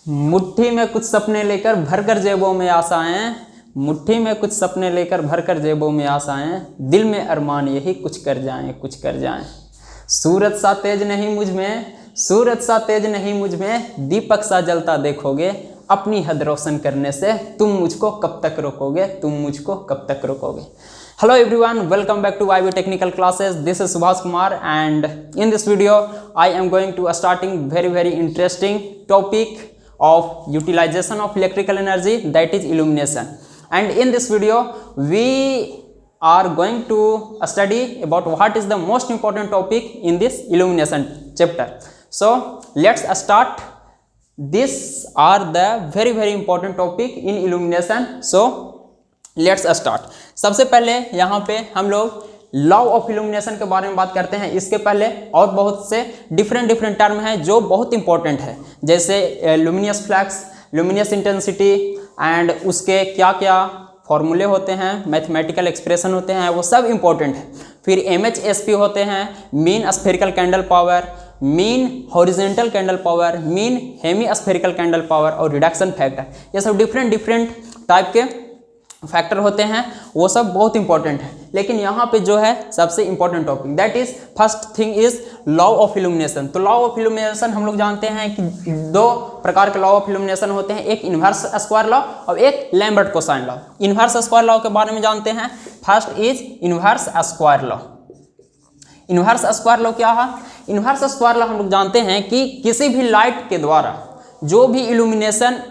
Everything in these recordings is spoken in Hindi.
मुट्ठी में कुछ सपने लेकर भरकर जेबों में आशाएं, मुट्ठी में कुछ सपने लेकर भरकर जेबों में आशाएं, दिल में अरमान यही कुछ कर जाएं, कुछ कर जाएं। सूरज सा तेज नहीं मुझ में, सूरज सा तेज नहीं मुझ में, दीपक सा जलता देखोगे, अपनी हद रोशन करने से तुम मुझको कब तक रोकोगे, तुम मुझको कब तक रोकोगे। Hello everyone, welcome back to YB Technical Classes. This is Subhash Kumar and in this video I am going to starting very interesting topic of utilization of electrical energy, that is illumination. And in this video we are going to study about what is the most important topic in this illumination chapter. So let's start. These are the very important topic in illumination. So let's start. सबसे पहले यहाँ पे हम लोग लॉ ऑफ इल्यूमिनेशन के बारे में बात करते हैं। इसके पहले और बहुत से डिफरेंट टर्म हैं जो बहुत इंपॉर्टेंट है, जैसे luminous flux, luminous intensity and उसके क्या क्या फॉर्मूले होते हैं, मैथमेटिकल एक्सप्रेशन होते हैं, वो सब इंपॉर्टेंट है। फिर MHSP होते हैं, mean spherical candle power, mean horizontal candle power, mean hemi spherical candle power और रिडक्शन फैक्टर। ये सब डिफरेंट टाइप के फैक्टर होते हैं, वो सब बहुत इंपॉर्टेंट है। लेकिन यहाँ पे जो है सबसे important topic, that is first thing is law of illumination. तो लॉ ऑफ इल्यूमिनेशन हम लोग जानते हैं कि दो प्रकार के लॉ ऑफ इल्यूमिनेशन होते हैं, एक इन्वर्स स्क्वायर लॉ और एक Lambert cosine law. Inverse square law के बारे में जानते हैं। First is inverse square law. Inverse square law क्या है? इन्वर्स स्क्वायर लॉ हम लोग जानते हैं कि किसी भी लाइट के द्वारा जो भी इल्यूमिनेशन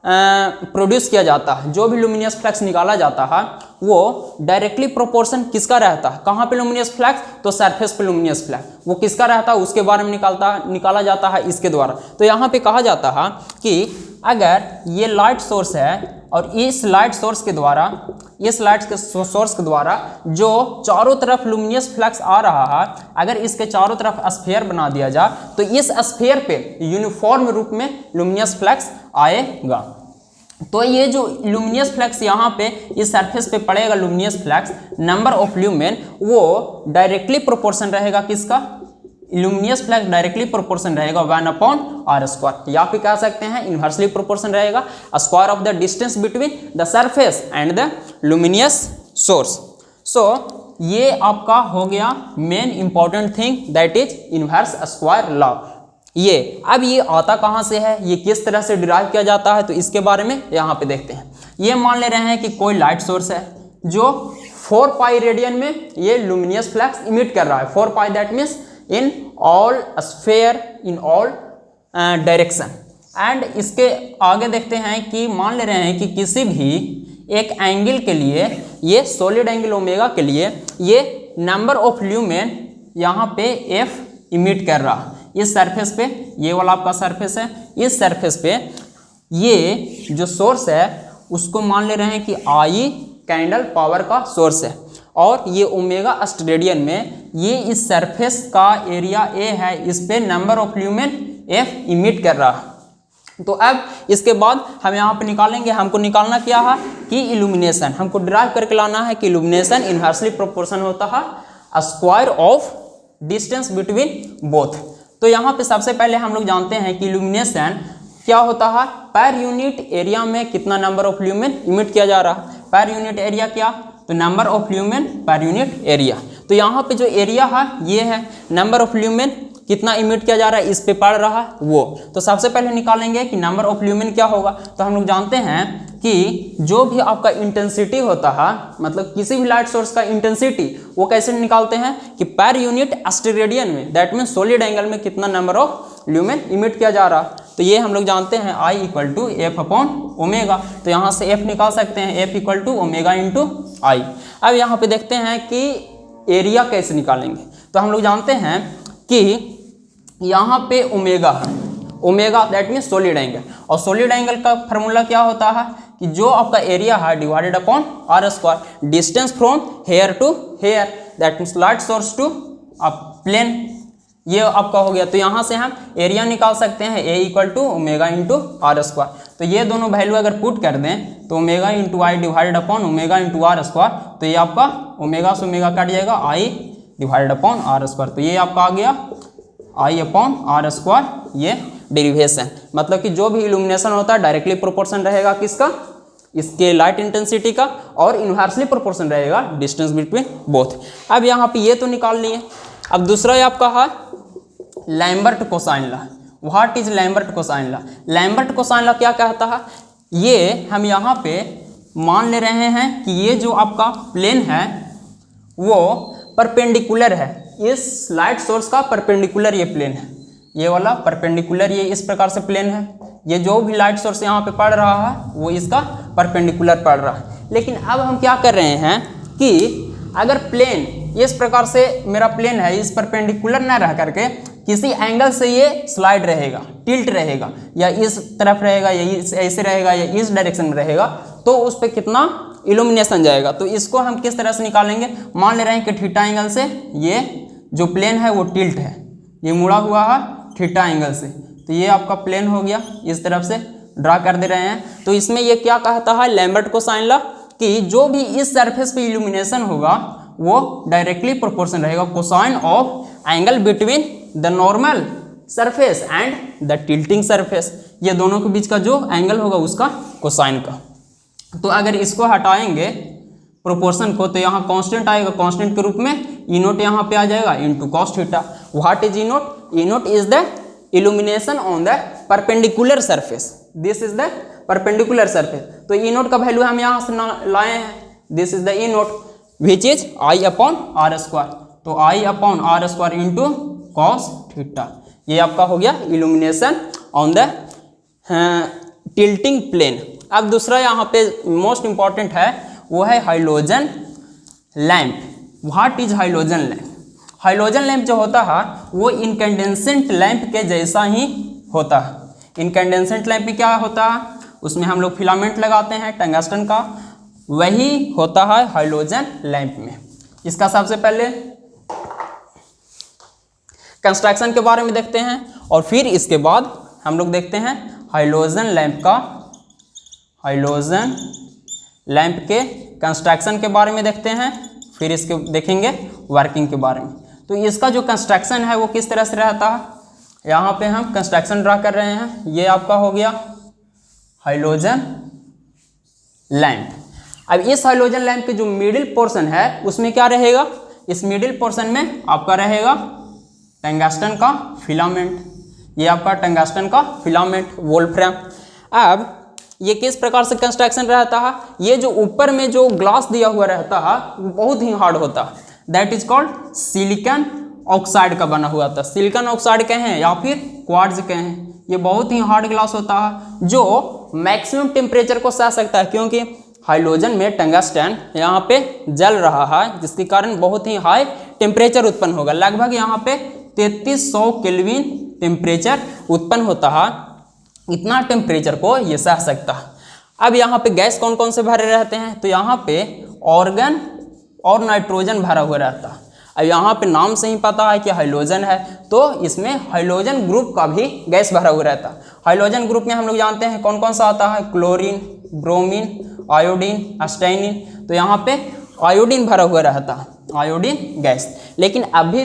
प्रोड्यूस किया जाता है, जो भी लुमिनियस फ्लक्स निकाला जाता है, वो डायरेक्टली प्रोपोर्शन किसका रहता है? कहाँ पे लुमिनियस फ्लक्स? तो सरफेस पे लुमिनियस फ्लक्स वो किसका रहता है, उसके बारे में निकाला जाता है इसके द्वारा। तो यहाँ पे कहा जाता है कि अगर ये लाइट सोर्स है और इस लाइट सोर्स के द्वारा, इस लाइट के सोर्स के द्वारा जो चारों तरफ लुमिनियस फ्लक्स आ रहा है, अगर इसके चारों तरफ स्फीयर बना दिया जाए तो इस स्फीयर पे यूनिफॉर्म रूप में लुमिनियस फ्लक्स आएगा। तो ये जो लुमिनियस फ्लक्स यहाँ पे इस सरफेस पे पड़ेगा, luminous flux, number of lumen वो डायरेक्टली प्रोपोर्शन रहेगा किसका? लुमिनियस फ्लक्स डायरेक्टली प्रोपोर्शन रहेगा 1/r²। या फिर कह सकते हैं इन्वर्सली प्रोपोर्शन रहेगा square of the distance between the surface and the luminous source. So ये आपका हो गया main important thing, that is inverse square law. ये अब ये आता कहाँ से है, ये किस तरह से डिराइव किया जाता है, तो इसके बारे में यहाँ पे देखते हैं। ये मान ले रहे हैं कि कोई लाइट सोर्स है जो 4π रेडियन में ये लुमिनियस फ्लक्स इमिट कर रहा है। 4π that means in all sphere, in all direction. And इसके आगे देखते हैं कि मान ले रहे हैं कि किसी भी एक एंगल के लिए, ये सॉलिड एंगल ओमेगा के लिए, ये नंबर ऑफ ल्यूमेन यहाँ पे F इमिट कर रहा है इस सरफेस पे। ये वाला आपका सरफेस है, इस सरफेस पे ये जो सोर्स है उसको मान ले रहे हैं कि I कैंडल पावर का सोर्स है, और ये ओमेगा रेडियन में ये इस सरफेस का एरिया A है, इस पे number of lumen F emit कर रहा है। तो अब इसके बाद हम यहाँ पे निकालेंगे, हमको निकालना क्या है कि इल्यूमिनेशन, हमको डिराइव करके लाना है कि इल्यूमिनेशन इन्वर्सली प्रोपोर्शन होता है square of distance between both. तो यहाँ पे सबसे पहले हम लोग जानते हैं कि इल्यूमिनेशन क्या होता है, पर यूनिट एरिया में कितना नंबर ऑफ ल्यूमेन इमिट किया जा रहा है। पर यूनिट एरिया क्या? तो number of lumen per unit area. तो यहाँ पे जो एरिया है ये है, नंबर ऑफ ल्यूमेन कितना इमिट किया जा रहा है इस पे पड़ रहा है वो। तो सबसे पहले निकालेंगे कि नंबर ऑफ ल्यूमेन क्या होगा। तो हम लोग जानते हैं कि जो भी आपका इंटेंसिटी होता है, मतलब किसी भी लाइट सोर्स का इंटेंसिटी, वो कैसे निकालते हैं कि पर यूनिट स्टेरेडियन में, दैट मीन सॉलिड एंगल में कितना नंबर ऑफ ल्यूमेन इमिट किया जा रहा है। तो ये हम लोग जानते हैं I = F/ω। तो यहाँ से F निकाल सकते हैं, F = ω × I। अब यहाँ पे देखते हैं कि एरिया कैसे निकालेंगे। तो हम लोग जानते हैं कि यहाँ पे ओमेगा है, omega that mean solid angle, और सॉलिड एंगल का फार्मूला क्या होता है कि जो आपका एरिया है divided upon r², distance from here to here, that means light source to plane, ये आपका हो गया। तो यहाँ से हम एरिया निकाल सकते हैं A = ω × r²। तो ये दोनों वैल्यू अगर पुट कर दें तो ω × I डिवाइडेड अपॉन ω × r², तो ये आपका ओमेगा से ओमेगा कट जाएगा, I डिवाइडेड अपॉन r²। तो ये आपका आ गया I/r², ये डेरिवेशन, मतलब कि जो भी इल्यूमिनेशन होता है डायरेक्टली प्रोपोर्शन रहेगा किसका, इसके लाइट इंटेंसिटी का, और इन्वर्सली प्रोपोर्शन रहेगा डिस्टेंस बिटवीन बोथ। अब यहाँ पे ये तो निकाल लिए। अब दूसरा आपका है Lambert cosine law. What is Lambert cosine law? Lambert cosine law क्या कहता है, ये हम यहाँ पे मान ले रहे हैं कि ये जो आपका प्लेन है वो परपेंडिकुलर है, इस लाइट सोर्स का परपेंडिकुलर ये प्लेन है, ये वाला परपेंडिकुलर, ये इस प्रकार से प्लेन है, ये जो भी लाइट सोर्स यहाँ पे पड़ रहा है वो इसका परपेंडिकुलर पड़ रहा है। लेकिन अब हम क्या कर रहे हैं कि अगर प्लेन इस प्रकार से मेरा प्लेन है, इस परपेंडिकुलर ना रह करके किसी एंगल से ये स्लाइड रहेगा, टिल्ट रहेगा, या इस तरफ रहेगा, या ऐसे रहेगा, या इस डायरेक्शन में रहेगा, तो उस पर कितना इल्यूमिनेशन जाएगा। तो इसको हम किस तरह से निकालेंगे, मान ले रहे हैं कि थीटा एंगल से ये जो प्लेन है वो टिल्ट है, ये मुड़ा हुआ है थीटा एंगल से, तो ये आपका प्लेन हो गया, इस तरफ से ड्रा कर दे रहे हैं। तो इसमें ये क्या कहता है लैम्बर्ट कोसाइन लॉ, कि जो भी इस सरफेस पे इल्यूमिनेशन होगा वो डायरेक्टली प्रोपोर्शन रहेगा cosine of angle between the normal surface and the tilting surface, ये दोनों के बीच का जो एंगल होगा उसका कोसाइन का। तो अगर इसको हटाएंगे प्रोपोर्शन को, तो यहाँ कांस्टेंट आएगा, कांस्टेंट के रूप में ई नोट यहाँ पे आ जाएगा into cos theta. What is E note? E note is the illumination on the perpendicular surface, this is the perpendicular surface. तो ई नोट का वैल्यू हम यहाँ से लाए हैं, this is the E naught which is I upon R square, तो I upon R square into cos theta, ये आपका हो गया illumination on the tilting plane. अब दूसरा यहाँ पे मोस्ट इंपॉर्टेंट है वो है halogen lamp. What is halogen lamp? Halogen lamp जो होता है वो इनकैंडेसेंट लैम्प के जैसा ही होता है। इनकैंडेसेंट लैम्प में क्या होता है, उसमें हम लोग फिलामेंट लगाते हैं टंगस्टन का, वही होता है हाइलोजन लैम्प में। इसका सबसे पहले कंस्ट्रक्शन के बारे में देखते हैं और फिर इसके बाद हम लोग देखते हैं हाइलोजन लैम्प का, हाइलोजन लैम्प के कंस्ट्रक्शन के बारे में देखते हैं, फिर इसके देखेंगे वर्किंग के बारे में। तो इसका जो कंस्ट्रक्शन है वो किस तरह से रहता है, यहाँ पे हम कंस्ट्रक्शन ड्रा कर रहे हैं। ये आपका हो गया हाइलोजन लैम्प। अब इस हाइलोजन लैम्प के जो मिडिल पोर्शन है उसमें क्या रहेगा, इस मिडिल पोर्शन में आपका रहेगा टंगस्टन का फिलामेंट, ये आपका टंगस्टन का फिलामेंट वोल्फ्राम। अब ये किस प्रकार से कंस्ट्रक्शन रहता है, ये जो ऊपर में जो ग्लास दिया हुआ रहता है वो बहुत ही हार्ड होता है, that is called silicon oxide का बना हुआ था। सिलिकॉन ऑक्साइड कहें या फिर क्वार्ट्ज कहें, ये बहुत ही हार्ड ग्लास होता है जो मैक्सिमम टेम्परेचर को सह सकता है, क्योंकि हाइलोजन में टंगस्टन यहाँ पे जल रहा है जिसके कारण बहुत ही हाई टेम्परेचर उत्पन्न होगा, लगभग यहाँ पे 3300 केल्विन टेम्परेचर उत्पन्न होता है। इतना टेम्परेचर को ये सह सकता है। अब यहाँ पे गैस कौन कौन से भरे रहते हैं, तो यहाँ पे ऑर्गन और नाइट्रोजन भरा हुआ रहता है। अब यहाँ पे नाम से ही पता है कि हाइलोजन है, तो इसमें हाइलोजन ग्रुप का भी गैस भरा हुआ रहता है। हाइलोजन ग्रुप में हम लोग जानते हैं कौन कौन सा आता है, क्लोरीन, ब्रोमीन, आयोडीन, अस्टेनिन। तो यहाँ पे आयोडीन भरा हुआ रहता है, आयोडीन गैस। लेकिन अभी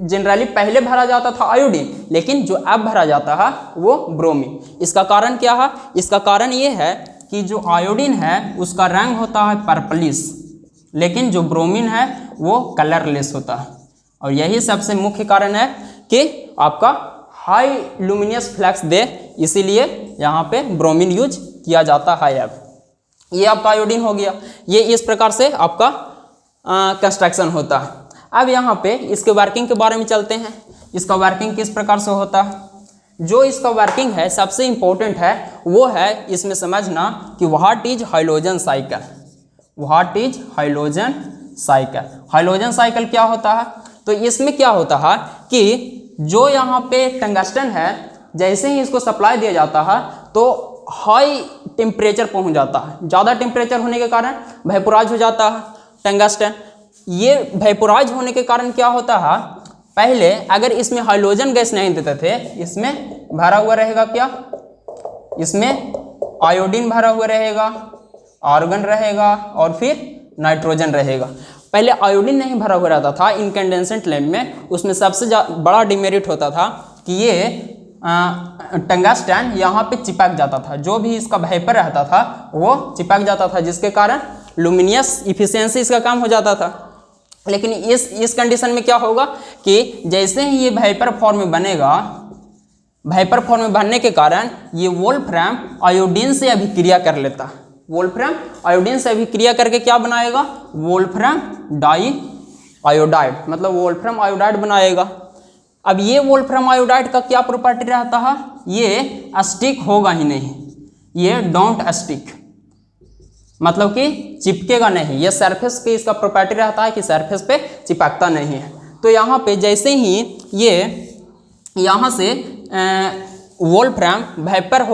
जनरली पहले भरा जाता था आयोडीन, लेकिन जो अब भरा जाता है वो ब्रोमीन। इसका कारण क्या है, इसका कारण ये है कि जो आयोडीन है उसका रंग होता है पर्पलिश, लेकिन जो ब्रोमीन है वो कलरलेस होता है। और यही सबसे मुख्य कारण है कि आपका हाई लुमिनियस फ्लक्स दे, इसीलिए यहाँ पे ब्रोमीन यूज किया जाता है। अब ये आपका आयोडीन हो गया, ये इस प्रकार से आपका कंस्ट्रक्शन होता है। अब यहाँ पे इसके वर्किंग के बारे में चलते हैं। इसका वर्किंग किस प्रकार से होता है, जो इसका वर्किंग है सबसे इम्पोर्टेंट है वो है इसमें समझना कि what is halogen cycle. What is halogen cycle? Halogen cycle क्या होता है, तो इसमें क्या होता है कि जो यहाँ पे टंगस्टन है जैसे ही इसको सप्लाई दिया जाता है तो हाई टेम्परेचर पहुँच जाता है। ज़्यादा टेम्परेचर होने के कारण वेपोराइज हो जाता है टंगस्टन। ये वेपोराइज होने के कारण क्या होता है, पहले अगर इसमें हाइलोजन गैस नहीं देते थे, इसमें भरा हुआ रहेगा क्या, इसमें आयोडीन भरा हुआ रहेगा, आर्गन रहेगा और फिर नाइट्रोजन रहेगा। पहले आयोडीन नहीं भरा हुआ रहता था इनकैंडेसेंट लैम्प में, उसमें सबसे बड़ा डिमेरिट होता था कि ये टंगस्टन यहाँ पे चिपक जाता था, जो भी इसका वेपर रहता था वो चिपक जाता था, जिसके कारण लुमिनियस इफिशियंसी इसका कम हो जाता था। लेकिन इस कंडीशन में क्या होगा कि जैसे ही ये वेपर फॉर्म में बनेगा, वेपर फॉर्म में बनने के कारण ये वोल्फ्राम आयोडीन से अभिक्रिया कर लेता। वोल्फ्राम आयोडीन से अभिक्रिया करके क्या बनाएगा? वोल्फ्राम डाई आयोडाइड, मतलब वोल्फ्राम आयोडाइड बनाएगा। अब ये वोल्फ्राम आयोडाइड का क्या प्रॉपर्टी रहता है? ये स्टिक होगा ही नहीं, ये डोंट स्टिक, मतलब कि चिपकेगा नहीं। ये सरफेस की इसका प्रॉपर्टी रहता है कि सरफेस पे चिपकता नहीं है। तो यहाँ पे जैसे ही ये यहाँ से वोल्फ्राम वेपर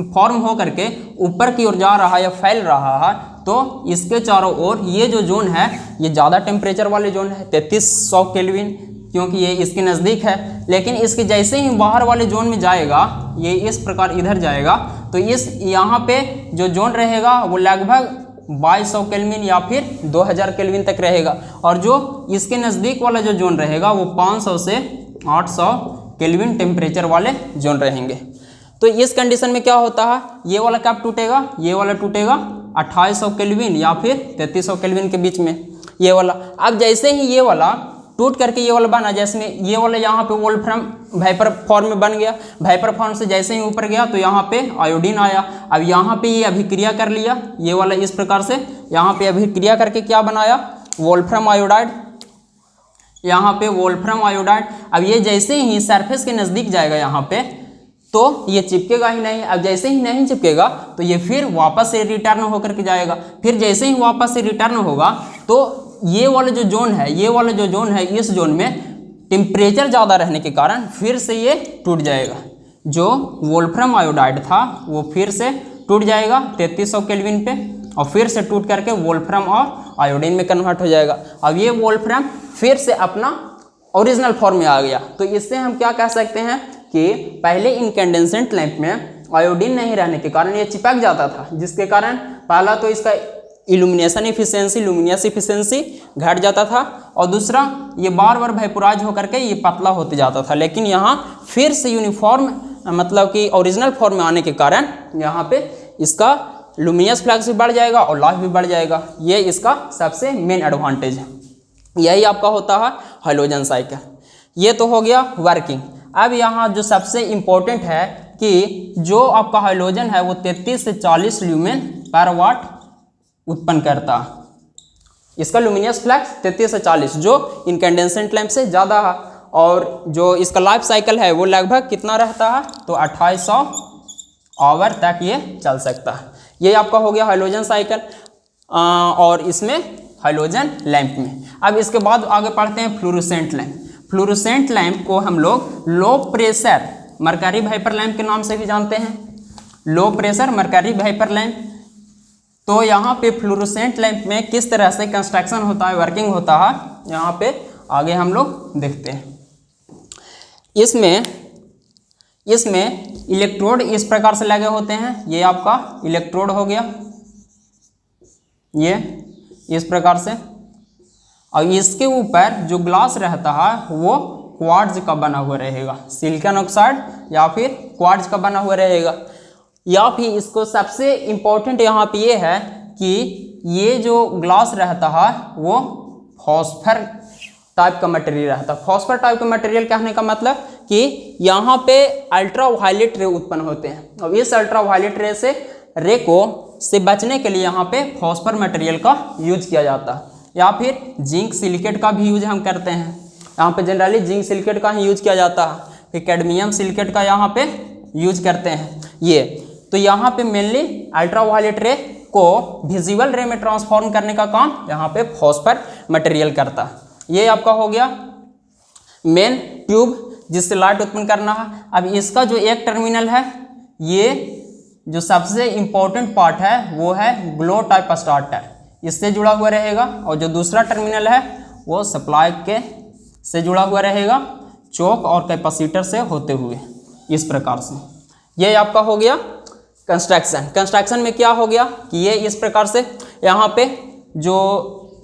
फॉर्म हो करके ऊपर की ओर जा रहा है या फैल रहा है, तो इसके चारों ओर ये जो जोन है ये ज़्यादा टेम्परेचर वाले जोन है, 3300 केल्विन, क्योंकि ये इसके नज़दीक है। लेकिन इसके जैसे ही बाहर वाले जोन में जाएगा, ये इस प्रकार इधर जाएगा, तो इस यहाँ पे जो जोन रहेगा वो लगभग 2200 केल्विन या फिर 2000 केल्विन तक रहेगा। और जो इसके नज़दीक वाला जो जोन रहेगा वो 500 से 800 केल्विन टेम्परेचर वाले जोन रहेंगे। तो इस कंडीशन में क्या होता है? ये वाला कब टूटेगा? ये वाला टूटेगा 2800 केल्विन या फिर 3300 केल्विन के बीच में, ये वाला। अब जैसे ही ये वाला टूट करके ये वाला बना, जैसे ये वाला यहाँ पे वोल्फ्राम वेपर फॉर्म में बन गया, वेपर फॉर्म से जैसे ही ऊपर गया तो यहाँ पे आयोडीन आया। अब यहाँ पे ये अभिक्रिया कर लिया, ये वाला इस प्रकार से यहाँ पे अभिक्रिया करके क्या बनाया? वोल्फ्राम आयोडाइड, यहाँ पे वोल्फ्राम आयोडाइड। अब ये जैसे ही सरफेस के नज़दीक जाएगा यहाँ पे, तो ये चिपकेगा ही नहीं। अब जैसे ही नहीं चिपकेगा तो ये फिर वापस से रिटर्न होकर के जाएगा। फिर जैसे ही वापस से रिटर्न होगा तो ये वाला जो जोन है, ये वाला जो जोन है, इस जोन में टेम्परेचर ज़्यादा रहने के कारण फिर से ये टूट जाएगा। जो वोल्फ्राम आयोडाइड था वो फिर से टूट जाएगा 3300 केल्विन पे, और फिर से टूट करके वोल्फ्राम और आयोडीन में कन्वर्ट हो जाएगा। अब ये वोल्फ्राम फिर से अपना ओरिजिनल फॉर्म में आ गया। तो इससे हम क्या कह सकते हैं कि पहले इनकैंडेसेंट लैंप में आयोडीन नहीं रहने के कारण ये चिपक जाता था, जिसके कारण पहला तो इसका इल्यूमिनेशन इफिशियंसी, लुमिनियस इफिशियंसी घट जाता था, और दूसरा ये बार बार वेपोराइज होकर के ये पतला होते जाता था। लेकिन यहाँ फिर से यूनिफॉर्म, मतलब कि ओरिजिनल फॉर्म में आने के कारण यहाँ पे इसका लुमिनियस फ्लक्स भी बढ़ जाएगा और लाइफ भी बढ़ जाएगा। ये इसका सबसे मेन एडवांटेज है। यही आपका होता है हैलोजन साइकिल। ये तो हो गया वर्किंग। अब यहाँ जो सबसे इम्पोर्टेंट है कि जो आपका हैलोजन है वो 33 से 40 ल्यूमेन पर वाट उत्पन्न करता है। इसका लुमिनियस फ्लक्स 33 से 40 जो इनकैंडेसेंट लैंप से ज़्यादा है, और जो इसका लाइफ साइकिल है वो लगभग कितना रहता है? तो 2800 आवर तक ये चल सकता है। ये आपका हो गया हैलोजन साइकिल, और इसमें हैलोजन लैंप में। अब इसके बाद आगे पढ़ते हैं फ्लोरोसेंट लैंप। फ्लोरोसेंट लैंप को हम लोग low pressure mercury vapour lamp के नाम से भी जानते हैं, low pressure mercury vapour lamp. तो यहाँ पे फ्लोरोसेंट लैंप में किस तरह से कंस्ट्रक्शन होता है, वर्किंग होता है, यहाँ पे आगे हम लोग देखते हैं। इसमें इलेक्ट्रोड इस प्रकार से लगे होते हैं। ये आपका इलेक्ट्रोड हो गया, ये इस प्रकार से, और इसके ऊपर जो ग्लास रहता है वो क्वार्ट्ज का बना हुआ रहेगा, सिलिकॉन ऑक्साइड या फिर क्वार्ट्ज का बना हुआ रहेगा। या फिर इसको सबसे इम्पोर्टेंट यहाँ पे ये है कि ये जो ग्लास रहता है वो फॉस्फर टाइप का मटेरियल रहता है। फॉस्फर टाइप का मटेरियल कहने का मतलब कि यहाँ पे अल्ट्रा वायलेट रे उत्पन्न होते हैं, और इस अल्ट्रा वायलेट रे से बचने के लिए यहाँ पे फॉस्फर मटेरियल का यूज किया जाता है। या फिर जिंक सिलिकेट का भी यूज हम करते हैं। यहाँ पे जनरली जिंक सिलिकेट का ही यूज किया जाता है, फिर कैडमियम सिलिकेट का यहाँ पे यूज करते हैं। ये तो यहाँ पे मेनली अल्ट्रा वायलेट रे को विजिबल रे में ट्रांसफॉर्म करने का काम यहाँ पे फॉस्फर मटेरियल करता है। ये आपका हो गया मेन ट्यूब जिससे लाइट उत्पन्न करना है। अब इसका जो एक टर्मिनल है, ये जो सबसे इम्पोर्टेंट पार्ट है वो है ग्लो टाइप स्टार्टर, इससे जुड़ा हुआ रहेगा, और जो दूसरा टर्मिनल है वो सप्लाई के से जुड़ा हुआ रहेगा, चोक और कैपेसिटर से होते हुए इस प्रकार से। ये आपका हो गया कंस्ट्रक्शन में क्या हो गया कि ये इस प्रकार से यहाँ पे जो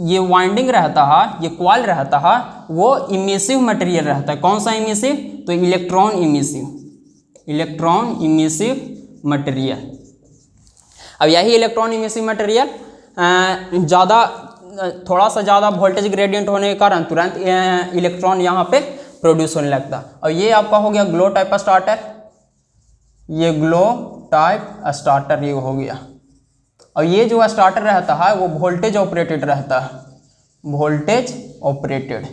ये वाइंडिंग रहता है, ये कॉइल रहता है, वो इमिसिव मटेरियल रहता है। कौन सा इमिसिव? तो electron emissive, electron emissive material. अब यही इलेक्ट्रॉन इमिसिव मटेरियल थोड़ा सा ज़्यादा वोल्टेज ग्रेडियंट होने के कारण तुरंत इलेक्ट्रॉन यहाँ पे प्रोड्यूस होने लगता। और ये आपका हो गया ग्लो टाइप स्टार्टर, ये ग्लो टाइप स्टार्टर ये हो गया। और ये जो स्टार्टर रहता है वो वोल्टेज ऑपरेटेड रहता है, वोल्टेज ऑपरेटेड।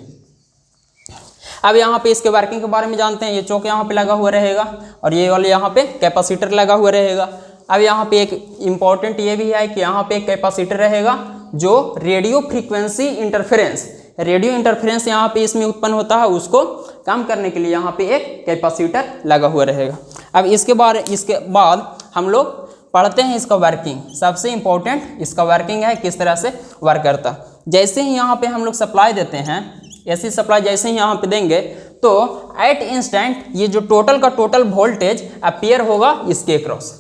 अब यहाँ पे इसके वर्किंग के बारे में जानते हैं। ये चौक यहाँ पे लगा हुआ रहेगा और ये वाले यहाँ पे कैपेसिटर लगा हुआ रहेगा। अब यहाँ पे एक इम्पॉर्टेंट ये भी है कि यहाँ पे एक कैपेसिटर रहेगा जो radio frequency interference, radio interference यहाँ पे इसमें उत्पन्न होता है, उसको कम करने के लिए यहाँ पे एक कैपेसिटर लगा हुआ रहेगा। अब इसके बाद हम लोग पढ़ते हैं इसका वर्किंग। सबसे इम्पोर्टेंट इसका वर्किंग है, किस तरह से वर्क करता। जैसे ही यहाँ पे हम लोग सप्लाई देते हैं, ऐसी सप्लाई जैसे ही यहाँ पे देंगे तो एट इंस्टेंट ये जो टोटल का टोटल वोल्टेज अपीयर होगा इसके क्रॉस,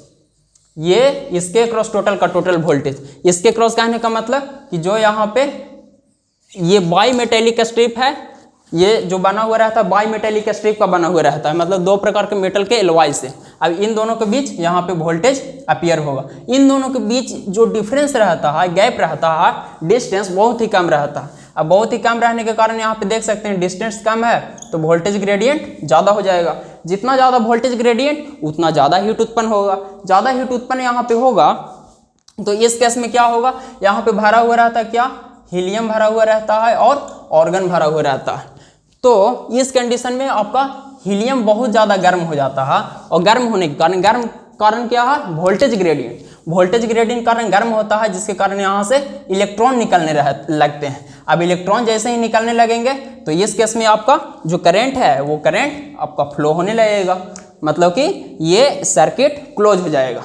ये इसके क्रॉस टोटल का टोटल वोल्टेज। इसके क्रॉस कहने का मतलब कि जो यहाँ पे ये बाई मेटेलिक स्ट्रिप है, ये जो बना हुआ रहता है बाई मेटेलिक स्ट्रिप का बना हुआ रहता है, मतलब दो प्रकार के मेटल के एलॉय से। अब इन दोनों के बीच यहाँ पे वोल्टेज अपीयर होगा। इन दोनों के बीच जो डिफरेंस रहता है, गैप रहता है, डिस्टेंस बहुत ही कम रहता है। अब बहुत ही कम रहने के कारण यहाँ पे देख सकते हैं डिस्टेंस कम है तो वोल्टेज ग्रेडियंट ज़्यादा हो जाएगा। जितना ज़्यादा वोल्टेज ग्रेडियंट उतना ज़्यादा हीट उत्पन्न होगा। ज़्यादा हीट उत्पन्न यहाँ पे होगा तो इस केस में क्या होगा, यहाँ पे भरा हुआ रहता है क्या, हीलियम भरा हुआ रहता है और ऑर्गन भरा हुआ रहता है। तो इस कंडीशन में आपका हीलियम बहुत ज़्यादा गर्म हो जाता है और गर्म होने के कारण क्या है, वोल्टेज ग्रेडियंट। वोल्टेज ग्रेडियंट कारण गर्म होता है, जिसके कारण यहाँ से इलेक्ट्रॉन निकलने लगते हैं। अब इलेक्ट्रॉन जैसे ही निकलने लगेंगे तो इस केस में आपका जो करंट है वो करंट आपका फ्लो होने लगेगा, मतलब कि ये सर्किट क्लोज हो जाएगा।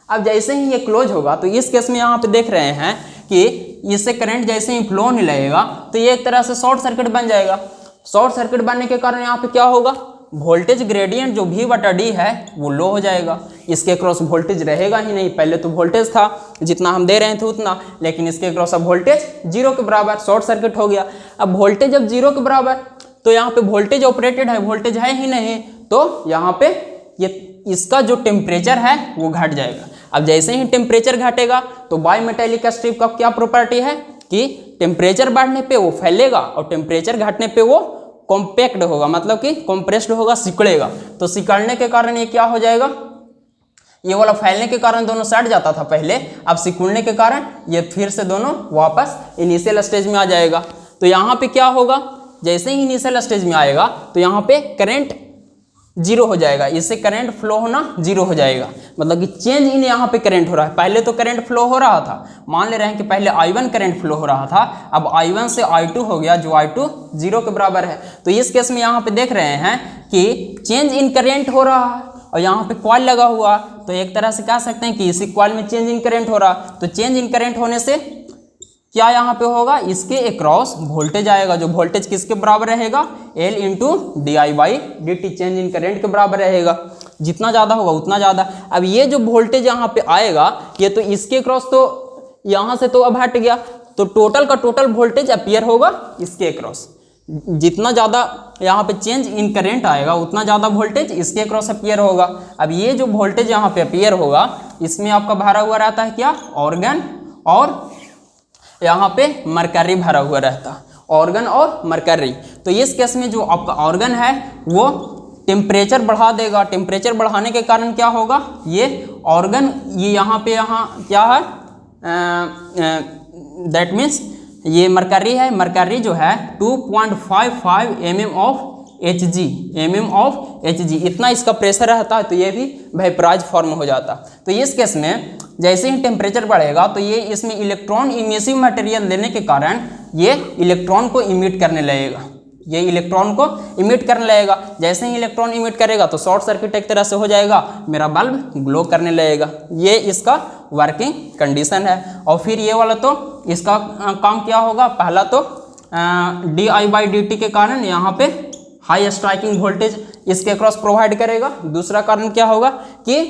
अब जैसे ही ये क्लोज होगा तो इस केस में यहाँ पे देख रहे हैं कि इससे करंट जैसे ही फ्लो होने लगेगा तो ये एक तरह से शॉर्ट सर्किट बन जाएगा। शॉर्ट सर्किट बनने के कारण यहाँ पे क्या होगा, वोल्टेज ग्रेडियंट जो V/D है वो लो हो जाएगा। इसके क्रॉस वोल्टेज रहेगा ही नहीं। पहले तो वोल्टेज था जितना हम दे रहे थे उतना, लेकिन इसके क्रॉस अब वोल्टेज 0 के बराबर, शॉर्ट सर्किट हो गया। अब वोल्टेज जब 0 के बराबर तो यहाँ पे वोल्टेज ऑपरेटेड है, वोल्टेज है ही नहीं, तो यहाँ पे ये इसका जो टेम्परेचर है वो घट जाएगा। अब जैसे ही टेम्परेचर घटेगा तो बाई मेटेलिक स्ट्रिप का क्या प्रॉपर्टी है कि टेम्परेचर बढ़ने पे वो फैलेगा और टेम्परेचर घटने पे वो कॉम्पैक्ट होगा, मतलब कि कंप्रेस्ड होगा, सिकुड़ेगा। तो सिकुड़ने के कारण ये क्या हो जाएगा, ये वाला फैलने के कारण दोनों सट जाता था पहले, अब सिकुड़ने के कारण ये फिर से दोनों वापस इनिशियल स्टेज में आ जाएगा। तो यहाँ पे क्या होगा, जैसे ही इनिशियल स्टेज में आएगा तो यहाँ पे करंट 0 हो जाएगा, इससे करंट फ्लो होना 0 हो जाएगा, मतलब कि चेंज इन यहाँ पे करंट हो रहा है। पहले तो करंट फ्लो हो रहा था, मान ले रहे हैं कि पहले I1 करंट फ्लो हो रहा था, अब I1 से I2 हो गया, जो I2 0 के बराबर है। तो इस केस में यहाँ पे देख रहे हैं कि चेंज इन करंट हो रहा है और यहाँ पे कॉइल लगा हुआ, तो एक तरह से कह सकते हैं कि इसी कॉइल में चेंज इन करंट हो रहा। तो चेंज इन करंट होने से क्या यहाँ पे होगा, इसके अक्रॉस वोल्टेज आएगा, जो वोल्टेज किसके बराबर रहेगा, L into di/dt, change in current के बराबर रहेगा। जितना ज़्यादा होगा उतना ज़्यादा। अब ये जो वोल्टेज यहाँ पे आएगा ये तो इसके अक्रॉस, तो यहाँ से तो अब हट गया, तो टोटल का टोटल वोल्टेज अपीयर होगा इसके अक्रॉस। जितना ज़्यादा यहाँ पे चेंज इन करंट आएगा उतना ज़्यादा वोल्टेज इसके अक्रॉस अपीयर होगा। अब ये जो वोल्टेज यहाँ पे अपीयर होगा इसमें आपका भरा हुआ रहता है क्या, ऑर्गन, और यहाँ पे मरकरी भरा हुआ रहता है, ऑर्गन और मरकरी। तो इस केस में जो आपका ऑर्गन है वो टेम्परेचर बढ़ा देगा। टेम्परेचर बढ़ाने के कारण क्या होगा, ये ऑर्गन ये यहाँ क्या है, दैट मीन्स ये मरकरी है। मरकरी जो है 2.55 mm ऑफ Hg, इतना इसका प्रेशर रहता है, तो ये भी वेपराइज फॉर्म हो जाता। तो इस केस में जैसे ही टेम्परेचर बढ़ेगा तो ये इसमें इलेक्ट्रॉन इमिसिव मटेरियल देने के कारण ये इलेक्ट्रॉन को इमिट करने लगेगा, ये इलेक्ट्रॉन को इमिट करने लगेगा। जैसे ही इलेक्ट्रॉन इमिट करेगा तो शॉर्ट सर्किट एक तरह से हो जाएगा, मेरा बल्ब ग्लो करने लगेगा। ये इसका वर्किंग कंडीशन है। और फिर ये वाला तो इसका काम क्या होगा, पहला तो di/dt के कारण यहाँ पे हाई स्ट्राइकिंग वोल्टेज इसके अक्रॉस प्रोवाइड करेगा। दूसरा कारण क्या होगा कि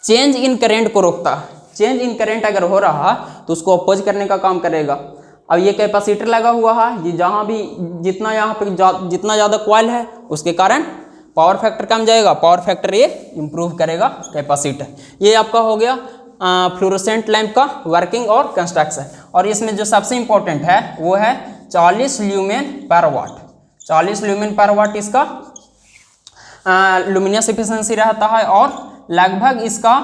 चेंज इन करंट को रोकता है। चेंज इन करंट अगर हो रहा है तो उसको अपोज करने का काम करेगा। अब ये कैपेसिटर लगा हुआ है, ये जहाँ भी जितना यहाँ पे जितना ज़्यादा कॉइल है उसके कारण पावर फैक्टर कम जाएगा, पावर फैक्टर ये इम्प्रूव करेगा कैपेसिटर। ये आपका हो गया फ्लोरोसेंट लैंप का वर्किंग और कंस्ट्रक्शन। और इसमें जो सबसे इम्पोर्टेंट है वो है 40 ल्यूमेन पर वाट। 40 ल्यूमेन पर वाट इसका लुमिनस एफिशिएंसी रहता है और लगभग इसका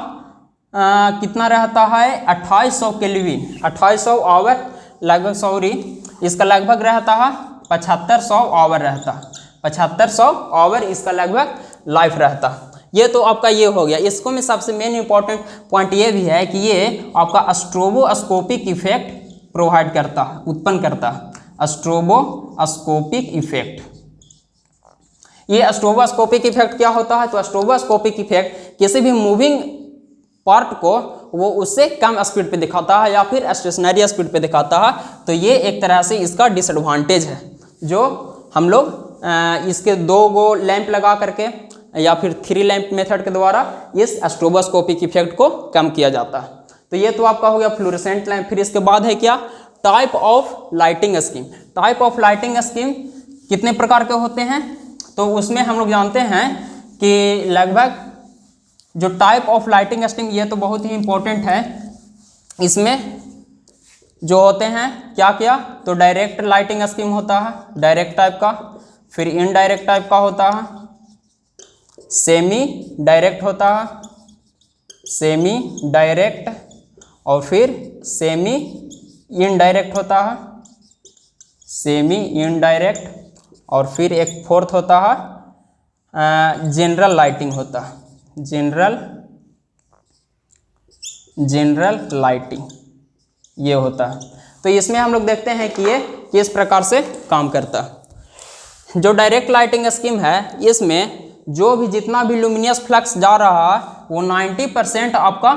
कितना रहता है 2800 केल्विन, 2800 आवर लगभग, सॉरी इसका लगभग रहता है 7500 आवर रहता, 7500 आवर इसका लगभग लाइफ रहता। ये तो आपका ये हो गया। इसको में सबसे मेन इंपॉर्टेंट पॉइंट ये भी है कि ये आपका स्ट्रोबोस्कोपिक इफेक्ट प्रोवाइड करता है, उत्पन्न करता है, स्ट्रोबोस्कोपिक इफेक्ट। ये स्ट्रोबोस्कोपिक इफेक्ट क्या होता है? तो स्ट्रोबोस्कोपिक इफेक्ट किसी भी मूविंग पार्ट को वो उससे कम स्पीड पे दिखाता है या फिर स्टेशनरी स्पीड पे दिखाता है। तो ये एक तरह से इसका डिसएडवांटेज है, जो हम लोग इसके 2 गो लैंप लगा करके या फिर 3 लैंप मेथड के द्वारा इस स्ट्रोबोस्कोपिक इफेक्ट को कम किया जाता है। तो ये तो आपका हो गया फ्लोरेसेंट लैंप। फिर इसके बाद है क्या? Type of lighting scheme. Type of lighting scheme कितने प्रकार के होते हैं? तो उसमें हम लोग जानते हैं कि लगभग जो टाइप ऑफ लाइटिंग स्कीम, ये तो बहुत ही इंपॉर्टेंट है। इसमें जो होते हैं क्या क्या? तो डायरेक्ट लाइटिंग स्कीम होता है, डायरेक्ट टाइप का। फिर इनडायरेक्ट टाइप का होता है, सेमी डायरेक्ट होता है, सेमी डायरेक्ट, और फिर सेमी इनडायरेक्ट होता है, सेमी इनडायरेक्ट, और फिर एक फोर्थ होता है जनरल लाइटिंग होता है, जनरल लाइटिंग ये होता है। तो इसमें हम लोग देखते हैं कि ये किस प्रकार से काम करता है। जो डायरेक्ट लाइटिंग स्कीम है, इसमें जो भी जितना भी लुमिनियस फ्लक्स जा रहा है वो 90% आपका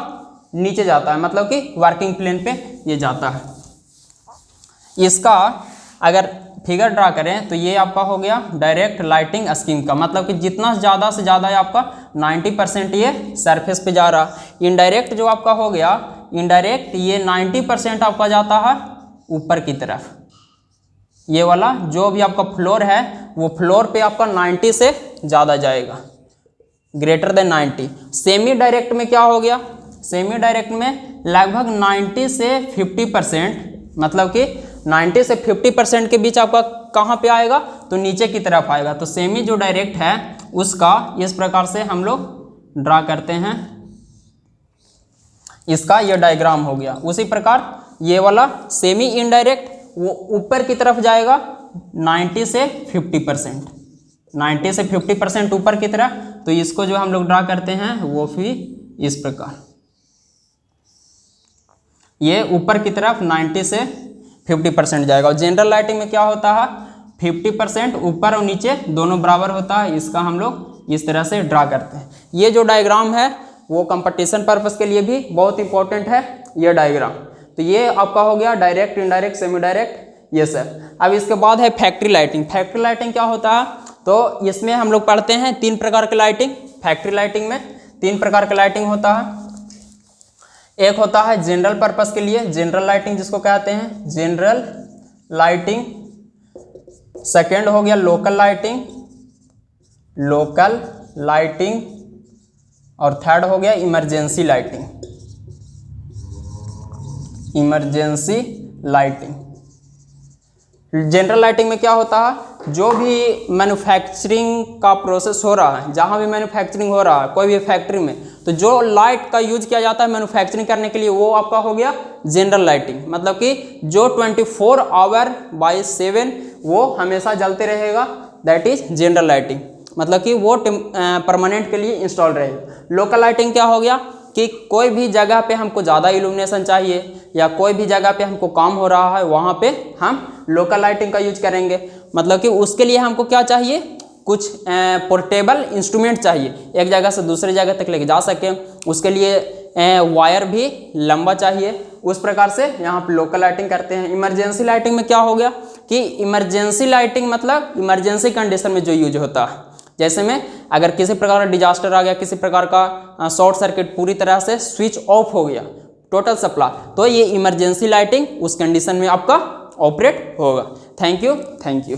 नीचे जाता है, मतलब कि वर्किंग प्लेन पे ये जाता है। इसका अगर फिगर ड्रा करें तो ये आपका हो गया डायरेक्ट लाइटिंग स्कीम का, मतलब कि जितना ज़्यादा से ज़्यादा आपका 90% ये सरफेस पे जा रहा। इनडायरेक्ट जो आपका हो गया, इनडायरेक्ट ये 90% आपका जाता है ऊपर की तरफ। ये वाला जो भी आपका फ्लोर है वो फ्लोर पे आपका 90 से ज़्यादा जाएगा, ग्रेटर देन 90। सेमी डायरेक्ट में क्या हो गया? सेमी डायरेक्ट में लगभग 90 से 50%, मतलब कि 90 से 50% के बीच आपका कहाँ पे आएगा? तो नीचे की तरफ आएगा। तो सेमी जो डायरेक्ट है उसका इस प्रकार से हम लोग ड्रा करते हैं। इसका ये डायग्राम हो गया। उसी प्रकार ये वाला सेमी इनडायरेक्ट वो ऊपर की तरफ जाएगा 90 से 50%, 90 से 50% ऊपर की तरफ। तो इसको जो हम लोग ड्रा करते हैं वो भी इस प्रकार, ये ऊपर की तरफ 90 से 50% जाएगा। और जनरल लाइटिंग में क्या होता है? 50% ऊपर और नीचे दोनों बराबर होता है। इसका हम लोग इस तरह से ड्रा करते हैं। ये जो डायग्राम है वो कंपटीशन पर्पस के लिए भी बहुत इंपॉर्टेंट है, ये डायग्राम। तो ये आपका हो गया डायरेक्ट, इनडायरेक्ट, सेमी डायरेक्ट, ये सब। अब इसके बाद है फैक्ट्री लाइटिंग। फैक्ट्री लाइटिंग क्या होता है? तो इसमें हम लोग पढ़ते हैं 3 प्रकार की लाइटिंग। फैक्ट्री लाइटिंग में 3 प्रकार की लाइटिंग होता है। एक होता है जनरल पर्पस के लिए, जनरल लाइटिंग जिसको कहते हैं जनरल लाइटिंग। सेकेंड हो गया लोकल लाइटिंग, लोकल लाइटिंग। और थर्ड हो गया emergency lighting, emergency lighting. General lighting में क्या होता है? जो भी मैन्युफैक्चरिंग का प्रोसेस हो रहा है, जहाँ भी मैन्युफैक्चरिंग हो रहा है कोई भी फैक्ट्री में, तो जो लाइट का यूज किया जाता है मैन्युफैक्चरिंग करने के लिए वो आपका हो गया जनरल लाइटिंग। मतलब कि जो 24 आवर बाई 7 वो हमेशा जलते रहेगा, दैट इज जनरल लाइटिंग। मतलब कि वो परमानेंट के लिए इंस्टॉल रहेगा। लोकल लाइटिंग क्या हो गया कि कोई भी जगह पे हमको ज़्यादा इल्यूमिनेशन चाहिए या कोई भी जगह पे हमको काम हो रहा है, वहाँ पे हम लोकल लाइटिंग का यूज करेंगे। मतलब कि उसके लिए हमको क्या चाहिए? कुछ पोर्टेबल इंस्ट्रूमेंट चाहिए, एक जगह से दूसरी जगह तक लेके जा सके। उसके लिए वायर भी लंबा चाहिए। उस प्रकार से यहाँ पे लोकल लाइटिंग करते हैं। इमरजेंसी लाइटिंग में क्या हो गया कि इमरजेंसी लाइटिंग मतलब इमरजेंसी कंडीशन में जो यूज होता है, जैसे में अगर किसी प्रकार का डिजास्टर आ गया, किसी प्रकार का शॉर्ट सर्किट, पूरी तरह से स्विच ऑफ हो गया टोटल सप्लाई, तो ये इमरजेंसी लाइटिंग उस कंडीशन में आपका ऑपरेट होगा। Thank you.